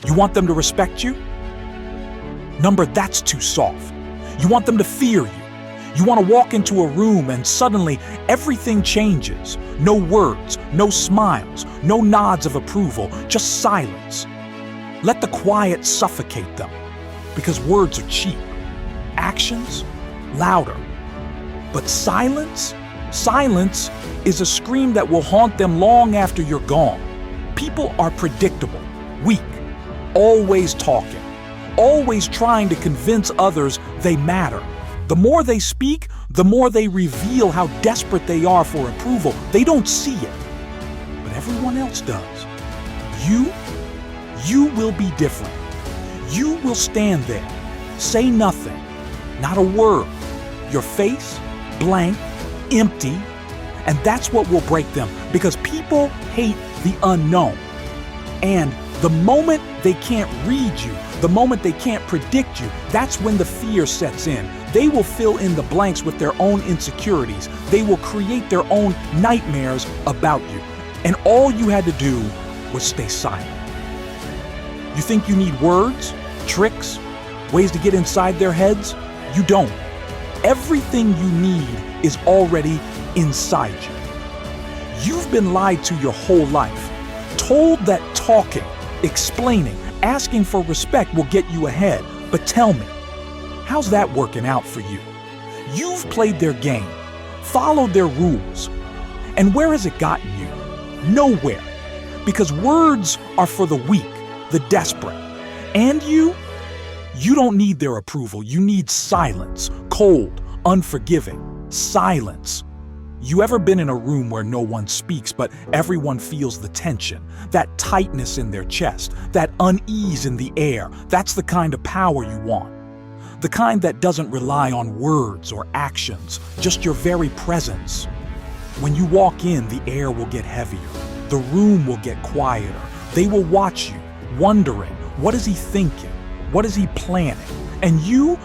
You want them to respect you? Number, that's too soft. You want them to fear you. You want to walk into a room and suddenly everything changes. No words, no smiles, no nods of approval, just silence. Let the quiet suffocate them, because words are cheap. Actions, louder. But silence? Silence is a scream that will haunt them long after you're gone. People are predictable, weak, always talking, always trying to convince others they matter. The more they speak, the more they reveal how desperate they are for approval. They don't see it, but everyone else does. You will be different. You will stand there, say nothing, not a word. Your face, blank, empty, and that's what will break them, because people hate the unknown. And the moment they can't read you, the moment they can't predict you, that's when the fear sets in. They will fill in the blanks with their own insecurities. They will create their own nightmares about you. And all you had to do was stay silent. You think you need words, tricks, ways to get inside their heads? You don't. Everything you need is already inside you. You've been lied to your whole life, told that talking, explaining, asking for respect will get you ahead. But tell me, how's that working out for you? You've played their game, followed their rules. And where has it gotten you? Nowhere. Because words are for the weak, the desperate. And you don't need their approval. You need silence, cold, unforgiving, silence. You ever been in a room where no one speaks, but everyone feels the tension, that tightness in their chest, that unease in the air? That's the kind of power you want. The kind that doesn't rely on words or actions, just your very presence. When you walk in, the air will get heavier. The room will get quieter. They will watch you, wondering, what is he thinking? What is he planning? And you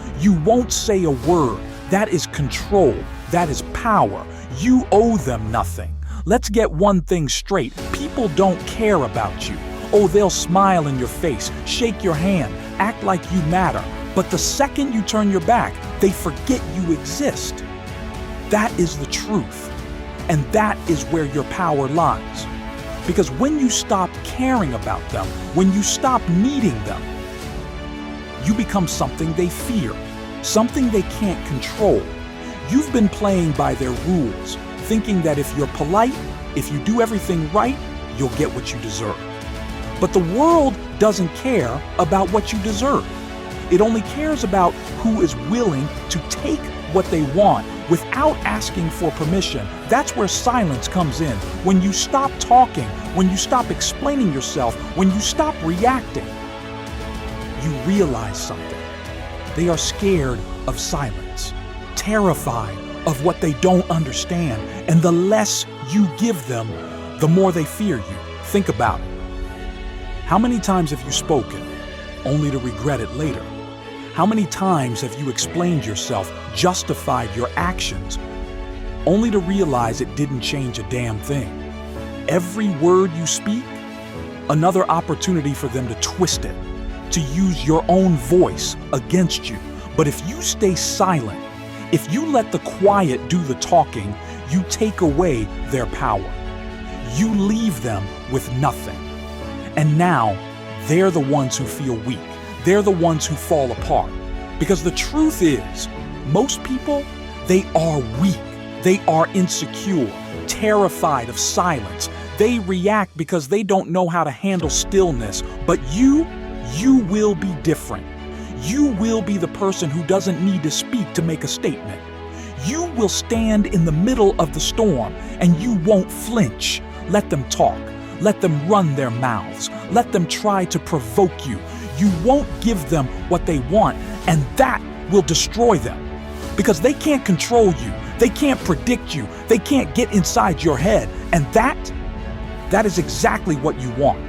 won't say a word. That is control. That is power. You owe them nothing. Let's get one thing straight. People don't care about you. Oh, they'll smile in your face, shake your hand, act like you matter. But the second you turn your back, they forget you exist. That is the truth. And that is where your power lies. Because when you stop caring about them, when you stop needing them, you become something they fear, something they can't control. You've been playing by their rules, thinking that if you're polite, if you do everything right, you'll get what you deserve. But the world doesn't care about what you deserve. It only cares about who is willing to take what they want without asking for permission. That's where silence comes in. When you stop talking, when you stop explaining yourself, when you stop reacting, you realize something. They are scared of silence, terrified of what they don't understand, and the less you give them, the more they fear you. Think about it. How many times have you spoken, only to regret it later? How many times have you explained yourself, justified your actions, only to realize it didn't change a damn thing? Every word you speak, another opportunity for them to twist it, to use your own voice against you. But if you stay silent, if you let the quiet do the talking, you take away their power. You leave them with nothing. And now, they're the ones who feel weak. They're the ones who fall apart. Because the truth is, most people, they are weak. They are insecure, terrified of silence. They react because they don't know how to handle stillness. But you will be different. You will be the person who doesn't need to speak to make a statement. You will stand in the middle of the storm and you won't flinch. Let them talk. Let them run their mouths. Let them try to provoke you. You won't give them what they want, and that will destroy them. Because they can't control you. They can't predict you. They can't get inside your head. And that is exactly what you want.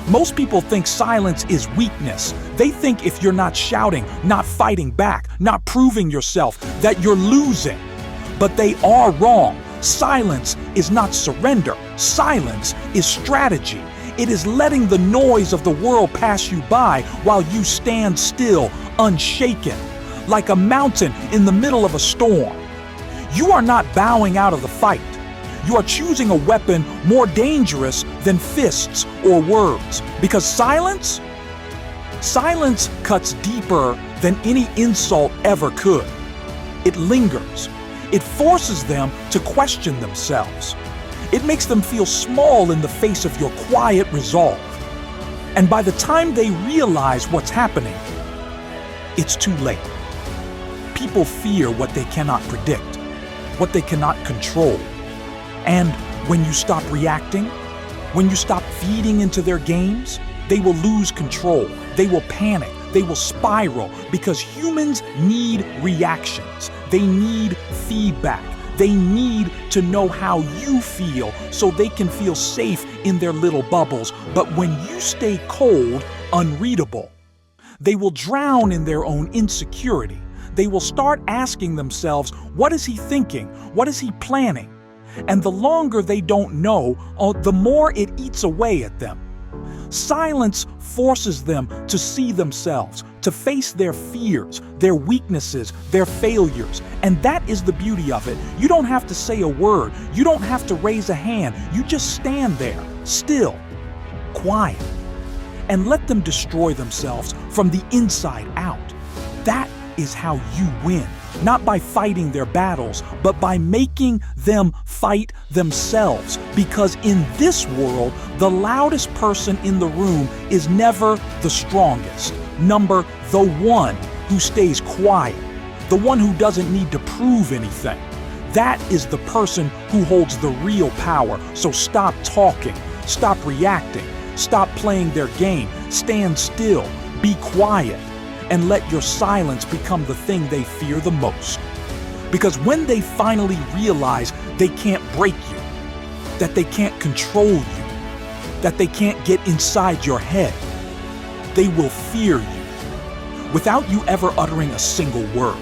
Most people think silence is weakness. They think if you're not shouting, not fighting back, not proving yourself, that you're losing. But they are wrong. Silence is not surrender. Silence is strategy. It is letting the noise of the world pass you by while you stand still, unshaken, like a mountain in the middle of a storm. You are not bowing out of the fight. You are choosing a weapon more dangerous than fists or words. Because silence cuts deeper than any insult ever could. It lingers. It forces them to question themselves. It makes them feel small in the face of your quiet resolve. And by the time they realize what's happening, it's too late. People fear what they cannot predict, what they cannot control. And when you stop reacting, when you stop feeding into their games, they will lose control. They will panic. They will spiral because humans need reactions. They need feedback. They need to know how you feel so they can feel safe in their little bubbles. But when you stay cold, unreadable, they will drown in their own insecurity. They will start asking themselves, what is he thinking? What is he planning? And the longer they don't know, the more it eats away at them. Silence forces them to see themselves, to face their fears, their weaknesses, their failures. And that is the beauty of it. You don't have to say a word. You don't have to raise a hand. You just stand there, still, quiet, and let them destroy themselves from the inside out. That is how you win. Not by fighting their battles, but by making them fight themselves. Because in this world, the loudest person in the room is never the strongest. Number the one who stays quiet, the one who doesn't need to prove anything. That is the person who holds the real power. So stop talking, stop reacting, stop playing their game, stand still, be quiet, and let your silence become the thing they fear the most. Because when they finally realize they can't break you, that they can't control you, that they can't get inside your head, they will fear you without you ever uttering a single word.